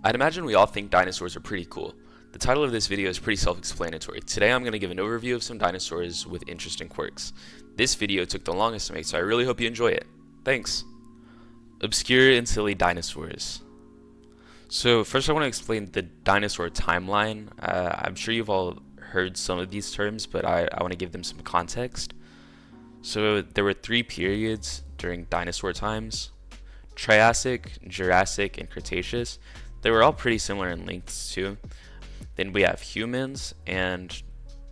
I'd imagine we all think dinosaurs are pretty cool. The title of this video is pretty self-explanatory. Today I'm going to give an overview of some dinosaurs with interesting quirks. This video took the longest to make, so I really hope you enjoy it. Thanks! Obscure and silly dinosaurs. So first I want to explain the dinosaur timeline. I'm sure you've all heard some of these terms, but I want to give them some context. So there were three periods during dinosaur times: Triassic, Jurassic, and Cretaceous. They were all pretty similar in lengths too. Then we have humans, and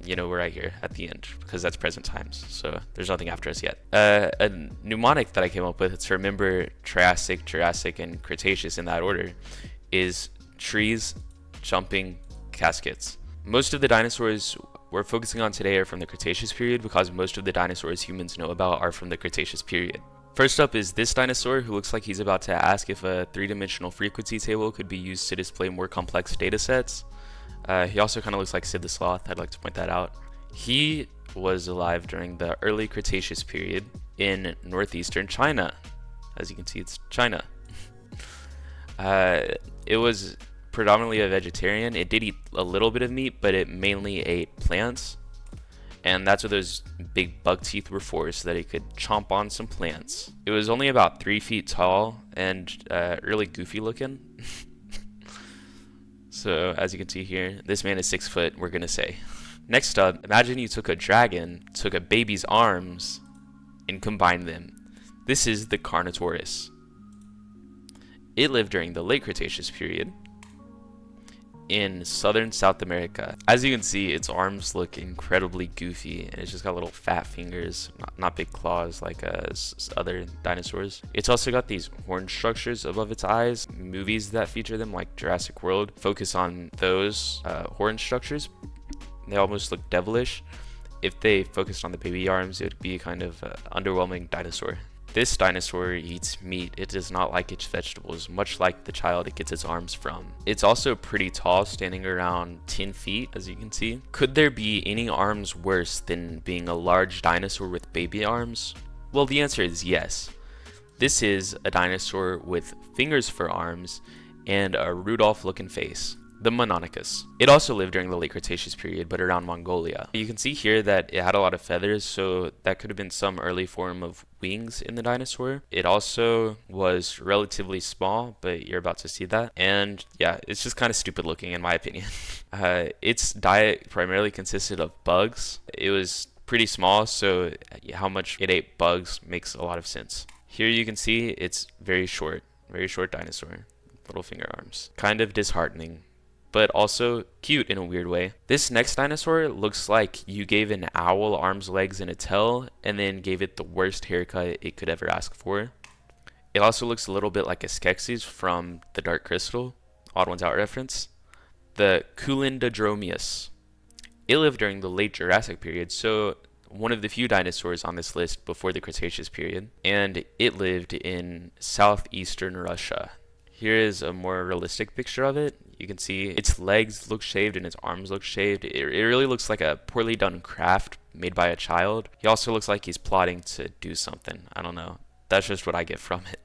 we're right here at the end because that's present times, so there's nothing after us yet. A mnemonic that I came up with to remember Triassic, Jurassic, and Cretaceous in that order is trees, jumping, caskets. Most of the dinosaurs we're focusing on today are from the Cretaceous period because most of the dinosaurs humans know about are from the Cretaceous period. First up is this dinosaur, who looks like he's about to ask if a three-dimensional frequency table could be used to display more complex data sets. He also kind of looks like Sid the Sloth. I'd like to point that out. He was alive during the early Cretaceous period in northeastern China. As you can see, it's China. It was predominantly a vegetarian. It did eat a little bit of meat, but it mainly ate plants. And that's what those big bug teeth were for, so that it could chomp on some plants. It was only about 3 feet tall and really goofy looking. So as you can see here, this man is 6 foot, we're gonna say. Next up, imagine you took a dragon, took a baby's arms, and combined them. This is the Carnotaurus. It lived during the late Cretaceous period in southern South America. As you can see, its arms look incredibly goofy, and it's just got little fat fingers, not big claws like other dinosaurs. It's also got these horn structures above its eyes. Movies that feature them, like Jurassic World, focus on those horn structures. They almost look devilish. If they focused on the baby arms, it would be kind of underwhelming dinosaur. This dinosaur eats meat. It does not like its vegetables, much like the child it gets its arms from. It's also pretty tall, standing around 10 feet, as you can see. Could there be any arms worse than being a large dinosaur with baby arms? Well, the answer is yes. This is a dinosaur with fingers for arms and a Rudolph-looking face. The Mononychus. It also lived during the late Cretaceous period, but around Mongolia. You can see here that it had a lot of feathers, so that could have been some early form of wings in the dinosaur. It also was relatively small, but you're about to see that. And yeah, it's just kind of stupid looking in my opinion. Its diet primarily consisted of bugs. It was pretty small, so how much it ate bugs makes a lot of sense. Here you can see it's very short dinosaur. Little finger arms. Kind of disheartening, but also cute in a weird way. This next dinosaur looks like you gave an owl arms, legs, and a tail, and then gave it the worst haircut it could ever ask for. It also looks a little bit like a Skeksis from the Dark Crystal, Odd Ones Out reference. The Culindrodromeus. It lived during the late Jurassic period, so one of the few dinosaurs on this list before the Cretaceous period, and it lived in southeastern Russia. Here is a more realistic picture of it. You can see its legs look shaved and its arms look shaved. It really looks like a poorly done craft made by a child. He also looks like he's plotting to do something. I don't know. That's just what I get from it.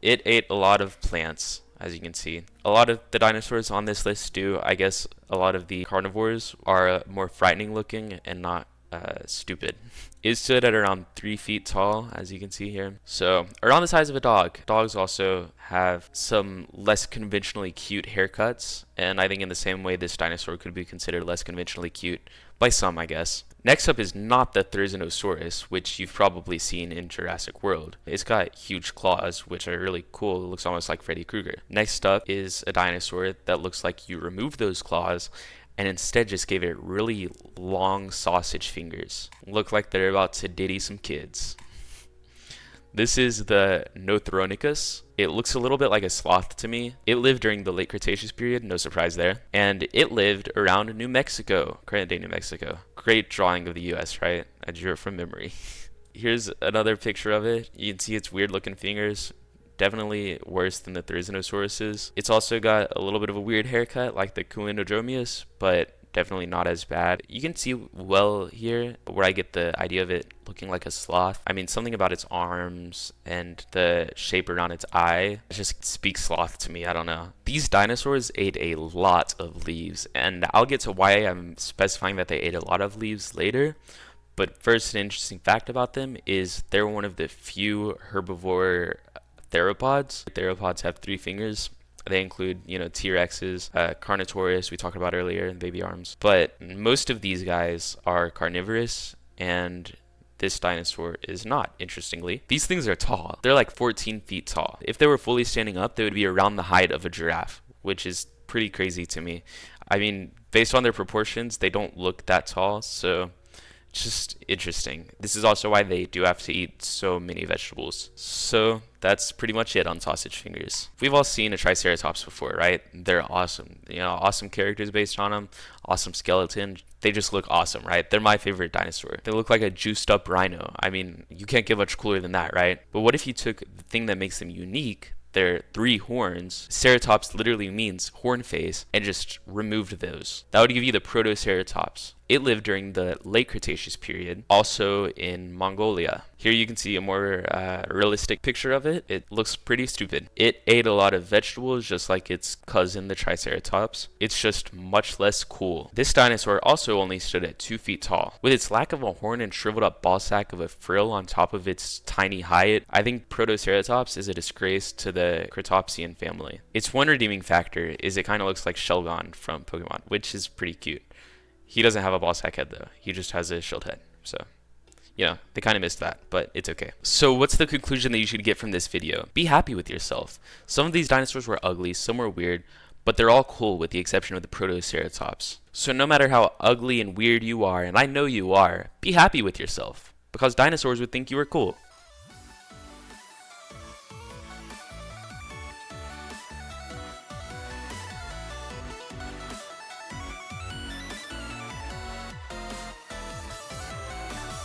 It ate a lot of plants, as you can see. A lot of the dinosaurs on this list do. I guess a lot of the carnivores are more frightening looking and not stupid. It stood at around 3 feet tall, as you can see here. So around the size of a dog. Dogs also have some less conventionally cute haircuts, and I think in the same way this dinosaur could be considered less conventionally cute by some, I guess. Next up is not the Therizinosaurus, which you've probably seen in Jurassic World. It's got huge claws, which are really cool. It looks almost like Freddy Krueger. Next up is a dinosaur that looks like you remove those claws and instead just gave it really long sausage fingers. Look like they're about to ditty some kids. This is the Nothronicus. It looks a little bit like a sloth to me. It lived during the late Cretaceous period, no surprise there. And it lived around New Mexico, current day New Mexico. Great drawing of the US, right? I drew it from memory. Here's another picture of it. You can see its weird looking fingers. Definitely worse than the Therizinosaurus's. It's also got a little bit of a weird haircut like the Culindrodromeus, but definitely not as bad. You can see well here where I get the idea of it looking like a sloth. I mean, something about its arms and the shape around its eye just speaks sloth to me. I don't know. These dinosaurs ate a lot of leaves, and I'll get to why I'm specifying that they ate a lot of leaves later. But first, an interesting fact about them is they're one of the few herbivore theropods. Theropods have 3 fingers. They include, T-Rexes, Carnotaurus, we talked about earlier, and baby arms. But most of these guys are carnivorous, and this dinosaur is not, interestingly. These things are tall. They're like 14 feet tall. If they were fully standing up, they would be around the height of a giraffe, which is pretty crazy to me. I mean, based on their proportions, they don't look that tall, so just interesting. This is also why they do have to eat so many vegetables. So that's pretty much it on sausage fingers. We've all seen a triceratops before, right? They're awesome. Awesome characters based on them, awesome skeleton. They just look awesome, right? They're my favorite dinosaur. They look like a juiced up rhino. I mean, you can't get much cooler than that, right? But what if you took the thing that makes them unique, their 3 horns, ceratops literally means horn face, and just removed those? That would give you the Protoceratops. It lived during the late Cretaceous period, also in Mongolia. Here you can see a more realistic picture of it. It looks pretty stupid. It ate a lot of vegetables just like its cousin, the Triceratops. It's just much less cool. This dinosaur also only stood at 2 feet tall. With its lack of a horn and shriveled up ball sack of a frill on top of its tiny height, I think Protoceratops is a disgrace to the Cretopsian family. Its one redeeming factor is it kind of looks like Shelgon from Pokemon, which is pretty cute. He doesn't have a ball sack head though. He just has a shield head. So, they kind of missed that, but it's okay. So what's the conclusion that you should get from this video? Be happy with yourself. Some of these dinosaurs were ugly, some were weird, but they're all cool with the exception of the Protoceratops. So no matter how ugly and weird you are, and I know you are, be happy with yourself, because dinosaurs would think you were cool.